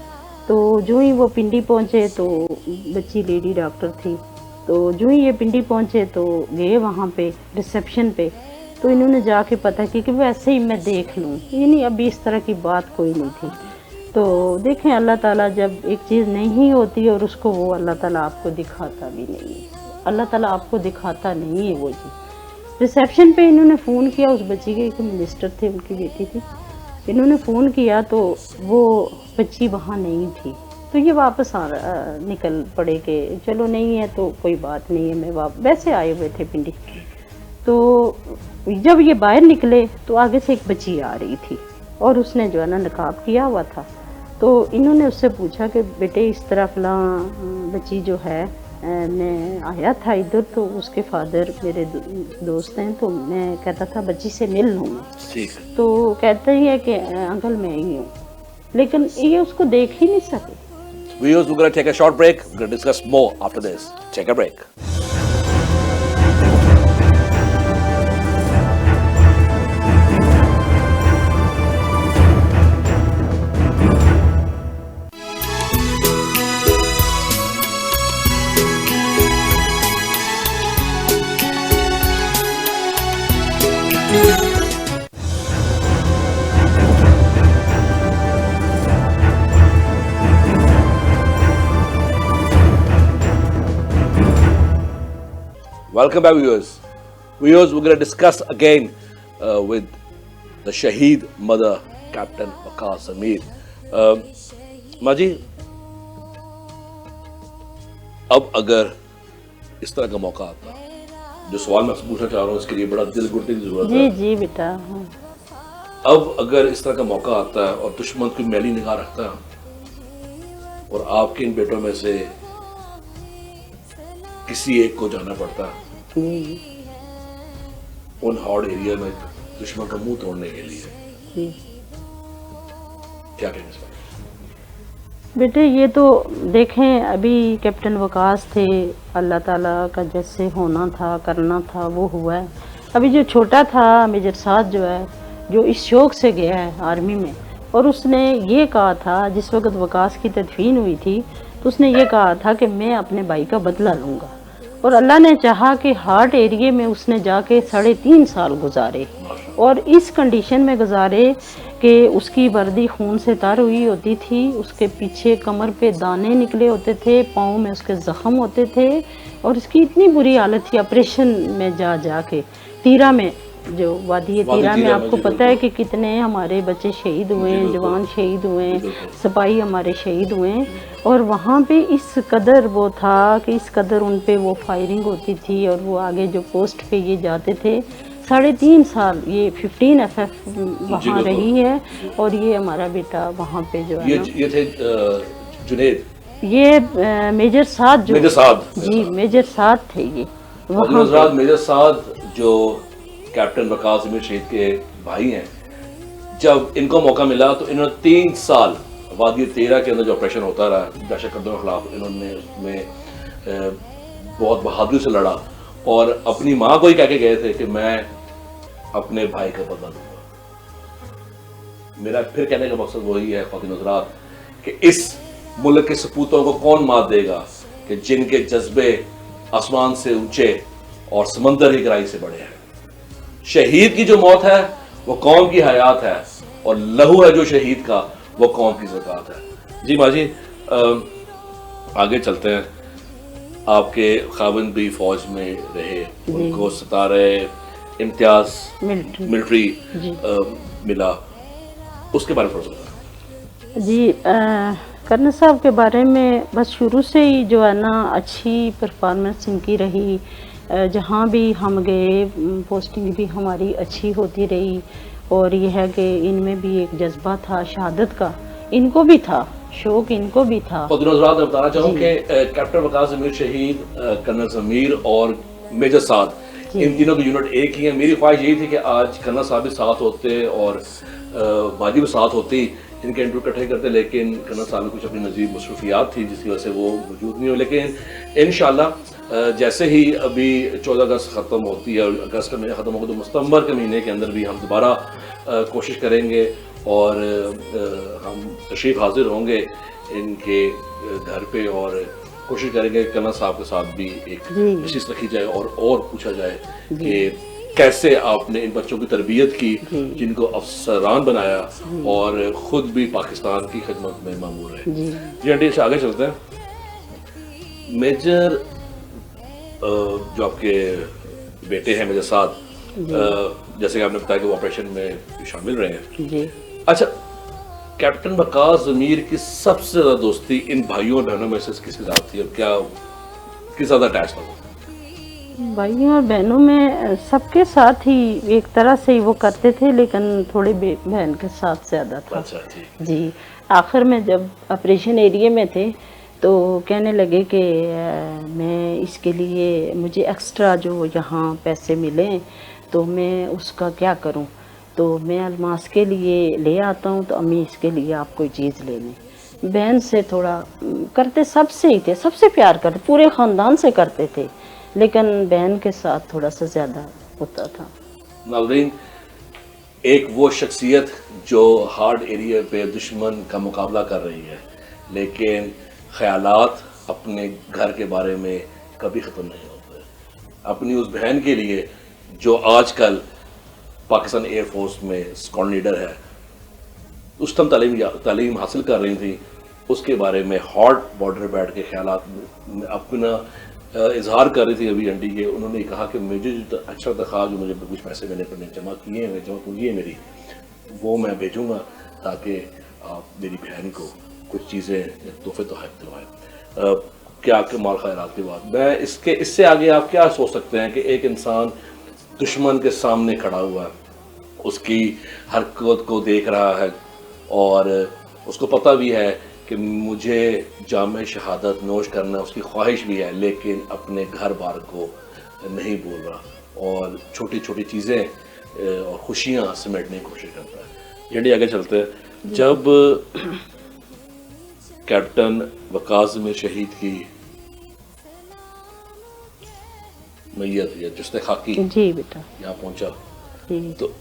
तो जो ही वो पिंडी पहुँचे तो बच्ची लेडी डॉक्टर थी, तो जो ही ये पिंडी पहुँचे तो गए वहाँ पे रिसेप्शन पे, तो इन्होंने जाके पता किया कि वैसे ही मैं देख लूँ, ये नहीं अभी इस तरह की बात कोई नहीं थी। तो देखें अल्लाह ताला जब एक चीज़ नहीं होती और उसको वो अल्लाह ताला आपको दिखाता भी नहीं है, अल्लाह ताला आपको दिखाता नहीं है वो चीज़। रिसेप्शन पे इन्होंने फ़ोन किया, उस बच्ची के एक मिनिस्टर थे, उनकी बेटी थी, इन्होंने फ़ोन किया तो वो बच्ची वहाँ नहीं थी, तो ये वापस निकल पड़े कि चलो नहीं है तो कोई बात नहीं है, मैं वैसे आए हुए थे पिंडी। तो जब ये बाहर निकले तो आगे से एक बच्ची आ रही थी और उसने जो है ना नकाब किया हुआ था, तो इन्होंने उससे पूछा कि बेटे इस तरह फलां बच्ची जो है मैं आया था इधर, तो उसके फादर मेरे दोस्त हैं, तो मैं कहता था बच्ची से मिल लूँ मैं, ठीक। तो कहते ही है कि अंकल मैं ही हूँ, लेकिन ये उसको देख ही नहीं सके। Viewers, we're going to take a short break. We're going to discuss more after this. Take a break. Welcome back, viewers. Viewers, we're going to discuss again with the Shaheed mother, Captain Waqas Ameer. माजी, अब अगर इस तरह का मौका आता, जो सवाल मैं आपसे पूछना चाह रहा हूँ इसके लिए बड़ा दिल घुटने की जरूरत है। जी जी बेटा। अब अगर इस तरह का मौका आता है और दुश्मन कोई मैली निगाह रखता है और आपके इन बेटों में से किसी एक को जाना पड़ता है उन हार्ड एरिया में दुश्मन का मुंह तोड़ने के लिए, क्या कहेंगे इस बारे में? बेटे ये तो देखें, अभी कैप्टन वकास थे, अल्लाह ताला का जैसे होना था करना था वो हुआ है, अभी जो छोटा था मेजर साद जो है, जो इस शौक से गया है आर्मी में, और उसने ये कहा था जिस वक्त वकास की तदफीन हुई थी तो उसने ये कहा था कि मैं अपने भाई का बदला लूँगा, और अल्लाह ने चाहा कि हार्ट एरिया में उसने जाके 3.5 साल गुजारे, और इस कंडीशन में गुजारे कि उसकी वर्दी खून से तर हुई होती थी, उसके पीछे कमर पे दाने निकले होते थे, पाँव में उसके ज़ख्म होते थे, और इसकी इतनी बुरी हालत थी ऑपरेशन में जा के तीरा में, जो वादी तीरा में आपको पता है कि कितने हमारे बच्चे शहीद हुए हैं, जवान शहीद हुए हैं, सिपाही हमारे शहीद हुए हैं, और वहाँ पे इस कदर वो था कि इस कदर उन पे वो फायरिंग होती थी, और वो आगे जो पोस्ट पे ये जाते थे। 3.5 साल ये 15 FF वहाँ रही है, और ये हमारा बेटा वहाँ पे जो है ये थे जुनेद, ये मेजर साद जो मेजर साद जी मेजर साद थे ये वहाँ मेजर साद जो कैप्टन वकास अमीर शहीद के भाई हैं। जब इनको मौका मिला तो इन्होंने 3 साल वादी तेरा के अंदर जो ऑपरेशन होता रहा दहशतगर्दों के खिलाफ, इन्होंने उसमें बहुत बहादुरी से लड़ा, और अपनी माँ को ही कह के गए थे कि मैं अपने भाई का बदला लूंगा। मेरा फिर कहने का मकसद वही है ख्वातीन हज़रात कि इस मुल्क के सपूतों को कौन मात देगा कि जिनके जज्बे आसमान से ऊंचे और समंदर की गहराई से बड़े हैं। शहीद की जो मौत है वो कौम की हयात है, और लहू है जो शहीद का वो कौम की ज़कात है। जी माँ जी, आगे चलते हैं। आपके खाविंद भी फौज में रहे, उनको सितारे इम्तियाज मिलिट्री मिला, उसके बारे में थोड़ा सा जी। कर्नल साहब के बारे में बस शुरू से ही जो है ना अच्छी परफॉर्मेंस इनकी रही, जहाँ भी हम गए पोस्टिंग भी हमारी अच्छी होती रही, और यह है कि इनमें भी एक जज्बा था शहादत का, इनको भी था शौक, इनको भी था। मैं बताना चाहूँ कि कैप्टन वकास अमीर शहीद, कर्नल ज़मीर और मेजर साद, इन तीनों की यूनिट एक ही है। मेरी ख्वाहिश यही थी कि आज कर्नल साहब भी साथ होते और बाजी भी साथ होती, इनके इंटरव्यू इकट्ठे करते, लेकिन कर्नल साहब में कुछ अपनी नज़ीब मसरूफियात थी जिसकी वजह से वो मौजूद नहीं हो। लेकिन इंशाल्लाह जैसे ही अभी 14 अगस्त ख़त्म होती है, अगस्त का महीना ख़त्म होगा, तो सितंबर के महीने के अंदर भी हम दोबारा कोशिश करेंगे और हम तशरीफ़ हाजिर होंगे इनके घर पे, और कोशिश करेंगे कर्नल साहब के साथ भी एक नशिस्त रखी जाए और पूछा जाए कि कैसे आपने इन बच्चों की तरबियत की जिनको अफसरान बनाया और खुद भी पाकिस्तान की खिदमत में मामूर है। जी आंटी, से आगे चलते हैं। मेजर जो आपके बेटे हैं मेजर साद, जैसे कि आपने बताया कि वो ऑपरेशन में शामिल रहे हैं जी। अच्छा, कैप्टन वकास ज़मीर की सबसे ज़्यादा दोस्ती इन भाइयों और बहनों में से किसके साथ थी, और क्या किस ज़्यादा अटैच था वो? भाइयों और बहनों में सबके साथ ही एक तरह से ही वो करते थे, लेकिन थोड़े बहन के साथ ज़्यादा था। अच्छा जी। आखिर में जब ऑपरेशन एरिया में थे तो कहने लगे कि मैं इसके लिए मुझे एक्स्ट्रा जो यहाँ पैसे मिले तो मैं उसका क्या करूँ, तो मैं अलमास के लिए ले आता हूँ, तो अम्मी इसके लिए आप कोई चीज़ ले लें। बहन से थोड़ा करते, सबसे ही थे, सबसे प्यार करते, पूरे ख़ानदान से करते थे, लेकिन बहन के साथ थोड़ा सा ज़्यादा होता था। नाज़रीन, एक वो शख्सियत जो हार्ड एरिया पे दुश्मन का मुकाबला कर रही है, लेकिन ख़यालात अपने घर के बारे में कभी ख़त्म नहीं होते। अपनी उस बहन के लिए जो आजकल पाकिस्तान एयरफोर्स में स्क्वाड्रन लीडर है, उस टाइम तालीम हासिल कर रही थी, उसके बारे में हॉट बॉर्डर बैठ के ख्यालात अपना इजहार कर रही थी अभी आंटी के। उन्होंने कहा कि मुझे जो अच्छा दरख्वास्त जो मुझे कुछ पैसे मैंने अपने जमा किए हैं, जमा पूंजी है मेरी, वो मैं भेजूँगा ताकि आप मेरी बहन को कुछ चीज़ें तोहफे तोहफ़ दिलवाएँ। क्या कमाल ख़यालात की बात। मैं इससे आगे आप क्या सोच सकते हैं कि एक इंसान दुश्मन के सामने खड़ा हुआ है, उसकी हरकत को देख रहा है और उसको पता भी है कि मुझे जाम शहादत नोश करना उसकी ख्वाहिश भी है, लेकिन अपने घर बार को नहीं बोल रहा और छोटी छोटी चीज़ें और खुशियाँ समेटने की कोशिश करता है। यदि आगे चलते हैं, जब कैप्टन वकास में शहीद की मैयत या जिस्ते खाकी जी बेटा यहाँ पहुंचा, जी। तो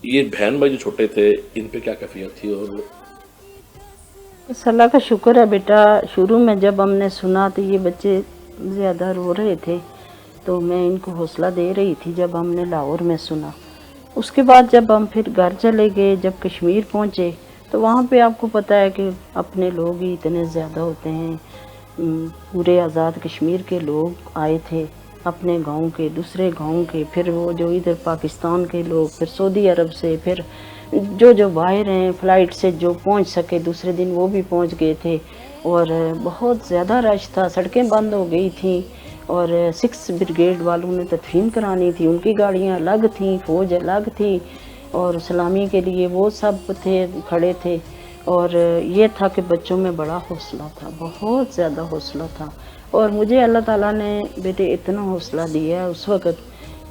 ये बहन भाई जो छोटे थे इन पे क्या कैफियत थी? और बस अल्लाह का शुक्र है बेटा, शुरू में जब हमने सुना तो ये बच्चे ज़्यादा रो रहे थे, तो मैं इनको हौसला दे रही थी जब हमने लाहौर में सुना। उसके बाद जब हम फिर घर चले गए, जब कश्मीर पहुँचे, तो वहाँ पे आपको पता है कि अपने लोग ही इतने ज़्यादा होते हैं। पूरे आज़ाद कश्मीर के लोग आए थे, अपने गांव के, दूसरे गांव के, फिर वो जो इधर पाकिस्तान के लोग, फिर सऊदी अरब से, फिर जो बाहर हैं फ़्लाइट से जो पहुंच सके दूसरे दिन वो भी पहुंच गए थे। और बहुत ज़्यादा रश था, सड़कें बंद हो गई थी, और 6 ब्रिगेड वालों ने तदफीन करानी थी, उनकी गाड़ियां अलग थीं, फ़ौज अलग थी, और सलामी के लिए वो सब थे खड़े थे। और ये था कि बच्चों में बड़ा हौसला था, बहुत ज़्यादा हौसला था। और मुझे अल्लाह ताला ने बेटे इतना हौसला दिया है उस वक़्त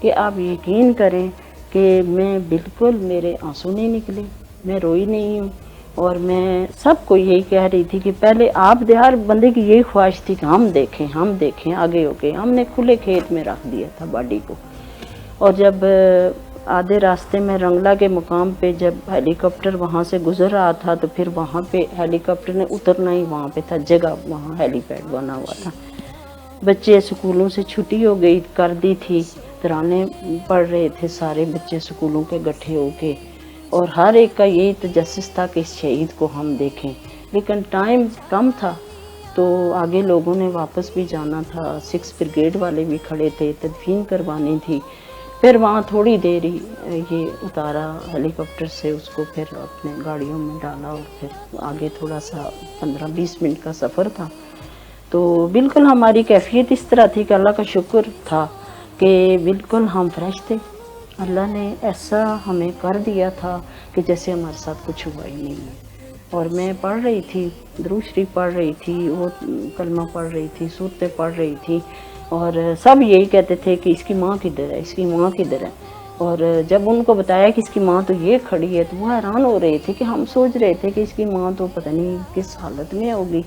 कि आप यकीन करें कि मैं बिल्कुल, मेरे आंसू नहीं निकले, मैं रोई नहीं हूँ। और मैं सबको यही कह रही थी कि पहले आप हर बंदे की यही ख्वाहिश थी कि हम देखें आगे होके। हमने खुले खेत में रख दिया था बॉडी को। और जब आधे रास्ते में रंगला के मुकाम पे जब हेलीकॉप्टर वहाँ से गुजर रहा था, तो फिर वहाँ पे हेलीकॉप्टर ने उतरना ही वहाँ पे था, जगह वहाँ हेलीपैड बना हुआ था। बच्चे स्कूलों से छुट्टी हो गई कर दी थी, तराने पढ़ रहे थे सारे बच्चे स्कूलों के इकट्ठे होके, और हर एक का यही तजस्सुस था कि इस शहीद को हम देखें। लेकिन टाइम कम था, तो आगे लोगों ने वापस भी जाना था, 6 ब्रिगेड वाले भी खड़े थे, तदफीन करवानी थी। फिर वहाँ थोड़ी देर ही ये उतारा हेलीकॉप्टर से, उसको फिर अपने गाड़ियों में डाला, और फिर आगे थोड़ा सा 15-20 मिनट का सफ़र था। तो बिल्कुल हमारी कैफियत इस तरह थी कि अल्लाह का शुक्र था कि बिल्कुल हम फ्रेश थे। अल्लाह ने ऐसा हमें कर दिया था कि जैसे हमारे साथ कुछ हुआ ही नहीं है। और मैं पढ़ रही थी, दुरूद शरीफ पढ़ रही थी, वो कलमा पढ़ रही थी, सूरतें पढ़ रही थी, और सब यही कहते थे कि इसकी माँ किधर है, इसकी माँ किधर है। और जब उनको बताया कि इसकी माँ तो ये खड़ी है, तो वो हैरान हो रहे थे कि हम सोच रहे थे कि इसकी माँ तो पता नहीं किस हालत में होगी,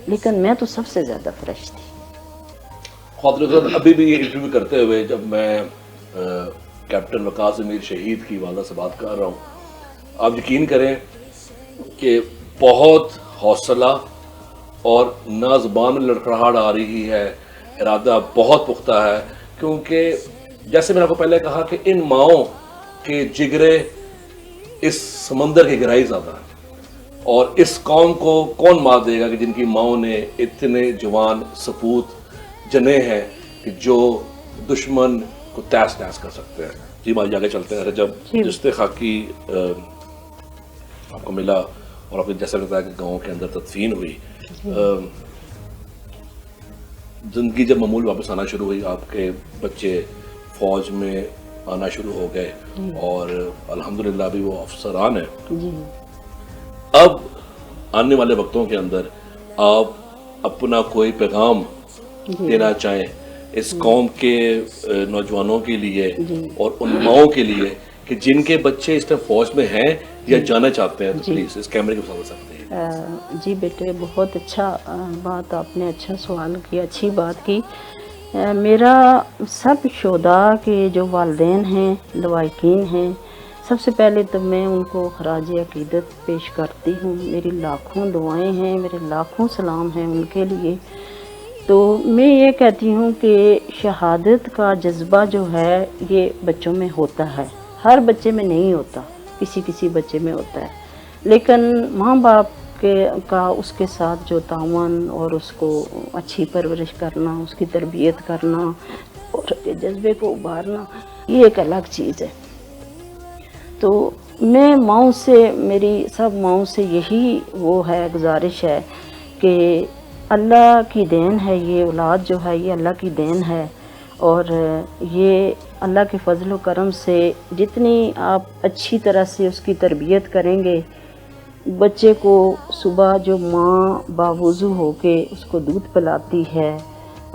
लेकिन मैं तो सबसे ज़्यादा फ्रेश थी। ख्वातिन अभी भी ये इंटरव्यू करते हुए जब मैं कैप्टन वकास अमीर शहीद की वाला से बात कर रहा हूँ, आप यकीन करें कि बहुत हौसला और ना ज़ुबान में लड़खड़ाहट आ रही है, इरादा बहुत पुख्ता है। क्योंकि जैसे मैंने आपको पहले कहा कि इन माओं के जिगरे इस समंदर की गहराई ज़्यादा है, और इस कौम को कौन मार देगा कि जिनकी माओं ने इतने जवान सपूत जने हैं कि जो दुश्मन को तहस नहस कर सकते हैं। जी भाई आगे चलते हैं। जब जिस्ते खाकी आपको मिला और आपने जैसे बताया कि गाँव के अंदर तदफीन हुई, जिंदगी जब मामूल वापस आना शुरू हुई, आपके बच्चे फौज में आना शुरू हो गए, और अल्हम्दुलिल्लाह भी वो अफसरान है। अब आने वाले वक्तों के अंदर आप अपना कोई पैगाम देना चाहें इस कौम के नौजवानों के लिए और उन माओं के लिए कि जिनके बच्चे इस टाइम फौज में हैं या जाना चाहते हैं, तो प्लीज इस कैमरे के साथ सकते हैं। जी बेटे, बहुत अच्छा बात आपने, अच्छा सवाल किया, अच्छी बात की। मेरा सब शोदा के जो वालिदैन हैं, लवाकिन हैं, सबसे पहले तो मैं उनको खराज अकीदत पेश करती हूँ। मेरी लाखों दुआएं हैं, मेरे लाखों सलाम हैं उनके लिए। तो मैं ये कहती हूँ कि शहादत का जज्बा जो है ये बच्चों में होता है, हर बच्चे में नहीं होता, किसी किसी बच्चे में होता है। लेकिन माँ बाप का उसके साथ जो तावन और उसको अच्छी परवरिश करना, उसकी तरबियत करना और जज्बे को उभारना, ये एक अलग चीज़ है। तो मैं माँओं से, मेरी सब माँओं से यही वो है, गुजारिश है कि अल्लाह की देन है, ये औलाद जो है ये अल्लाह की देन है, और ये अल्लाह के फजल व करम से जितनी आप अच्छी तरह से उसकी तरबियत करेंगे, बच्चे को सुबह जो माँ बावुज़ू होके उसको दूध पिलाती है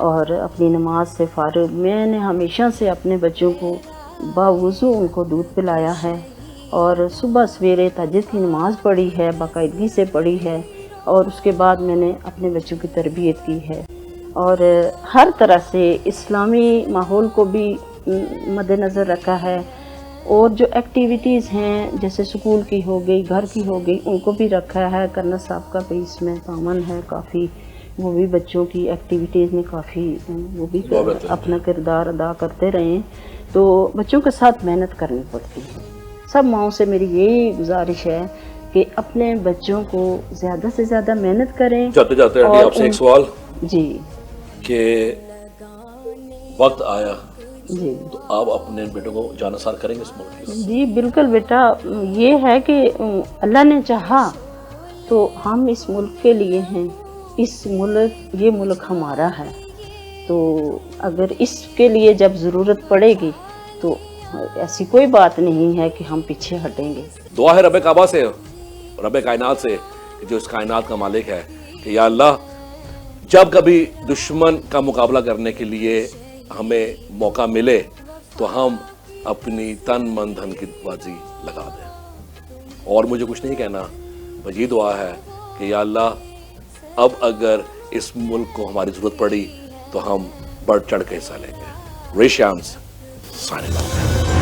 और अपनी नमाज से फारिग, मैंने हमेशा से अपने बच्चों को बावुज़ू उनको दूध पिलाया है, और सुबह सवेरे तहज्जुद की नमाज़ पढ़ी है, बाकायदगी से पढ़ी है, और उसके बाद मैंने अपने बच्चों की तरबियत की है। اور ہر طرح سے اسلامی ماحول کو بھی مد نظر رکھا ہے، اور جو ایکٹیویٹیز ہیں جیسے سکول کی ہو گئی، گھر کی ہو گئی، ان کو بھی رکھا ہے۔ کرنل صاحب کا بھی اس میں تعاون ہے کافی، وہ بھی بچوں کی ایکٹیویٹیز میں کافی وہ بھی اپنا کردار ادا کرتے رہے ہیں۔ تو بچوں کے ساتھ محنت کرنی پڑتی ہے۔ سب ماؤں سے میری یہی گزارش ہے کہ اپنے بچوں کو زیادہ سے زیادہ محنت کریں۔ جاتے جاتے آپ سے ایک سوال جی کہ وقت آیا جی تو آپ اپنے بیٹوں کو جانثار کریں گے اس ملک کی؟ جی بالکل بیٹا، یہ ہے کہ اللہ نے چاہا تو ہم اس ملک کے لیے ہیں، یہ ملک ہمارا ہے، تو اگر اس کے لیے جب ضرورت پڑے گی تو ایسی کوئی بات نہیں ہے کہ ہم پیچھے ہٹیں گے۔ دعا ہے رب کعبہ سے، رب کائنات سے، جو اس کائنات کا مالک ہے، کہ یا اللہ جب کبھی دشمن کا مقابلہ کرنے کے لیے ہمیں موقع ملے تو ہم اپنی تن من دھن کی بازی لگا دیں۔ اور مجھے کچھ نہیں کہنا، بس یہ دعا ہے کہ یا اللہ اب اگر اس ملک کو ہماری ضرورت پڑی تو ہم بڑھ چڑھ کے حصہ لیں گے۔ ریشانس سائننگ آؤٹ۔